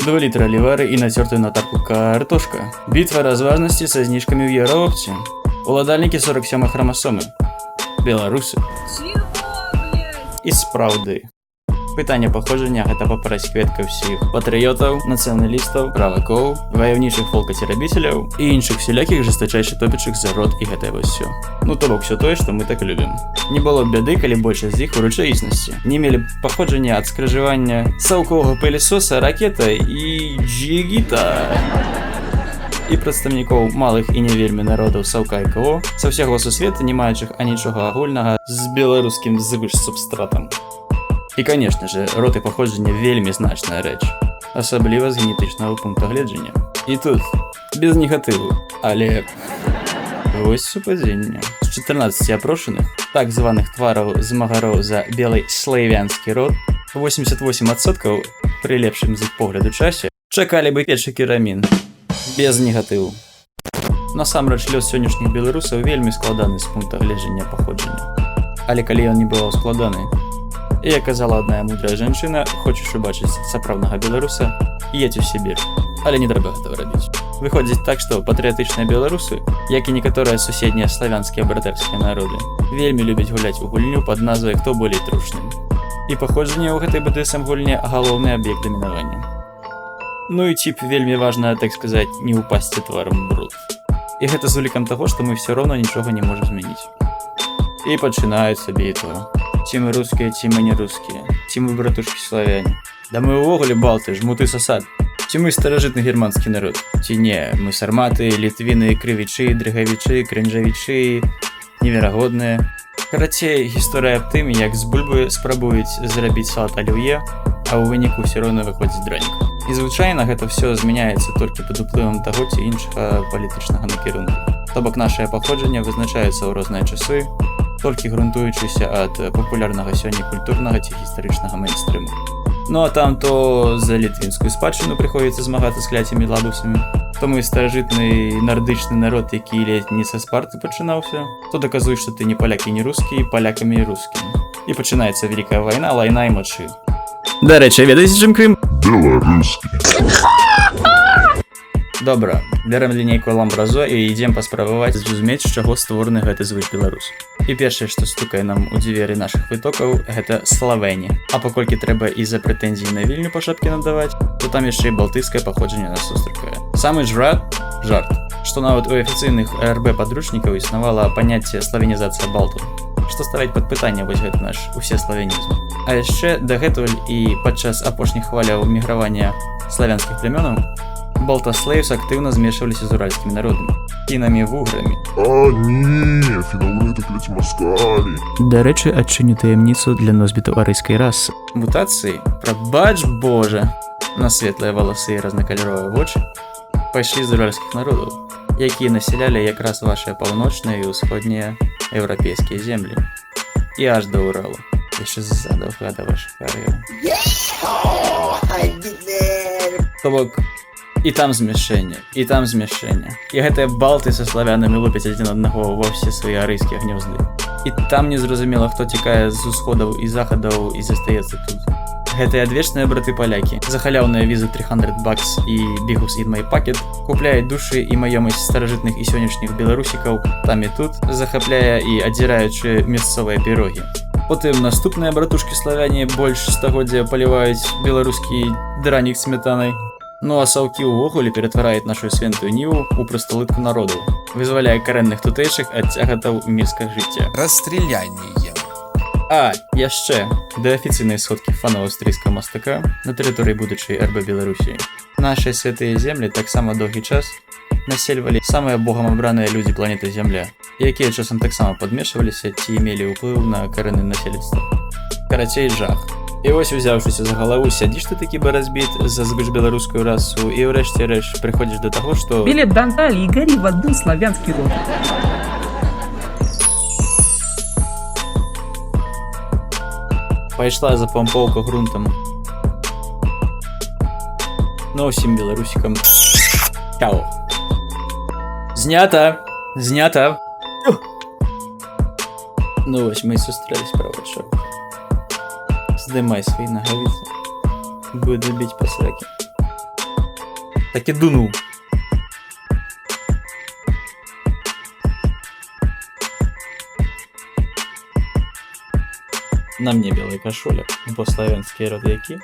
2 літра лівари і нацёртая на тарку картошка. Бітва разважнасці са зніжкамі ў Еўраопце. Уладальнікі 47 храмасомы. Беларусы. І спраўды. Пытанне паходжання гэта папараць кветка ўсіх патрыётаў, нацыяналістаў, правакоў, ваяўнічых фолкацерабіцеляў і іншых всялякіх жестачайшых топічых за род і гэтае вось всё. Ну то бок всё тое, што мы так любім. Не было б бяды, калі большасць з іх у рэчаіснасці не мелі паходжання ад скрыжавання саўковага пылесоса, ракета і джигіта. І прадстаўнікоў малых і не вельмі народаў саўка і КО са ўсяго сусвета, не маючых анічога агульнага з беларускім звышсубстратам. І, конечно же, род і паходжанне вельмі значная рэч, асабліва з генетычнага пункта гледжання. І тут, без негатыву, але вось супадзенне. З 14 апрошаных, так званых твараў змагароў за белый славянскі род, 88% пры лепшым з іх погляду часе чакалі бы першы керамін. Без негатыву. Насамрэч, лёс сённяшніх беларусаў вельмі складаны з пункта гледжання паходжання. Але калі ён не бываў складаны, і як казала адная мудрая жанчына, хочаш убачыць сапраўднага беларуса, едзь у Сібір. Але не трэба гэтага рабіць. Выходзіць так, што патрыятычныя беларусы, як і некаторыя суседнія славянскія братэрскія народы, вельмі любяць гуляць у гульню пад назвай «Хто болей трушны». І паходжанне ў гэтай БДСМ гульне галоўны аб'ект дамінавання. Ну і тип вельмі важна, так сказаць, не ўпасці тварам бруд. І гэта з улікам таго, што мы ўсё роўна нічога не можам змяніць. І пачынаюцца бітвы. Ці мы рускія, ці мы не рускія, ці мы братушкі славяне. Да мы ўвогуле балты, жмуты сасад. Ці мы старажытны германскі народ. Ці не, мы сарматы, літвіны, крывічы, дрыгавічы, крынжавічы, неверагодныя. Карацей, гісторыя аб тым, як з бульбы спрабуюць зрабіць салат аліўе, а ў выніку ўсё роўна выходзіць дранік. І звычайна гэта ўсё змяняецца толькі пад уплывам таго ці іншага палітычнага накірунку. То бок нашае паходжанне вызначаецца ў розныя часы, толькі грунтуючыся ад папулярнага сёння культурнага ці гістарычнага мейнстрыму. Ну а там то за літвінскую спадчыну прыходзіцца змагацца з кляцямі лабусамі, то мы старажытны нардычны народ, які ледзь не са Спарты пачынаўся, то даказуеш, што ты не паляк і не рускі, палякамі і рускім. І пачынаецца вялікая вайна, лайна і мачы. Дарэчы, ведаеце, чым Крым? Беларускі. Добра, бярем лінейку ламбразо і ідзем паспрабаваць зразумець, з чаго створаны гэты звык беларус. І першае, што стукае нам у дзверы нашых вытокаў, гэта Славэні. А паколькі трэба і за прэтэнзіі на Вільню па шапке надаваць, то там яшчэ і балтыйскае паходжанне нас сустракае. Самы жарт, што нават у афіцыйных РБ падручнікаў існавала паняцце славенізацыя балтаў, што ставіць пад пытанне вось гэты наш усеславянізм. А яшчэ дагэтуль і падчас апошніх хваляў мігравання славянскіх племёнаў балтаслэйвс актыўна змешваліся з уральскімі народамі, фінамі, вуграмі. А не, фінаўры так ледзь маскалі. Дарэчы, адчыню таямніцу для носьбітаў арыйскай расы. Мутацыі, прабач Божа, на светлыя валасы і разнакаляровыя вочы пайшлі з уральскіх народаў, якія насялялі якраз вашыя паўночныя і ўсходнія еўрапейскія землі. І аж да Уралу. Яшчэ ззаду гада ваша кар'ера. То бок, і там змяшэнне, і там змяшэнне. І гэтыя балты са славянамі лупяць адзін аднаго ва ўсе свае арыйскія гнёзды. І там незразумела, хто цікае з усходаў і захадаў і застаецца тут. Гэтыя адвечныя браты-палякі за халяўныя візы $300 і бігус in my pocket купляюць душы і маёмасць старажытных і сённяшніх беларусікаў там і тут, захапляе і адзіраючы мясцовыя пірогі. Потым наступныя братушкі славяне больш стагоддзя паліваюць беларускі дранік сметанай. Ну а саўкі ўвогуле ператвараюць нашу свентую ніву ў прасталытку народаў, вызваляе карэнных тутэйшых ад цягатаў мірскага жыцця. Расстреляние. А, яшчэ, да афіцыйнай сходкі фанаў аўстрыйскага мастака на тэрыторыі будучай РБ Беларусі. Нашыя святыя землі таксама доўгі час насельвалі самыя богам абраныя людзі планеты Зямля, якія часам таксама падмешваліся ці мелі ўплыў на карэннае насельніцтва. Карацей, жах. І вось, узяўшыся за галаву, сядзіш ты такі баразбіт за звышбеларускую расу і ўрэшце рэч прыходзіш да таго, што... Билет дантали и гори в аду славянский род. Пайшла за пампоўка грунтам. Ну, усім беларусікам. Чао. Знята! Знята! Ну вось, мы і сустрэлись, правачок. Здымай свои нагавіцы. Буду бить по сраке. Так и дунул. На мне белая кашуля, по-славянски рот які.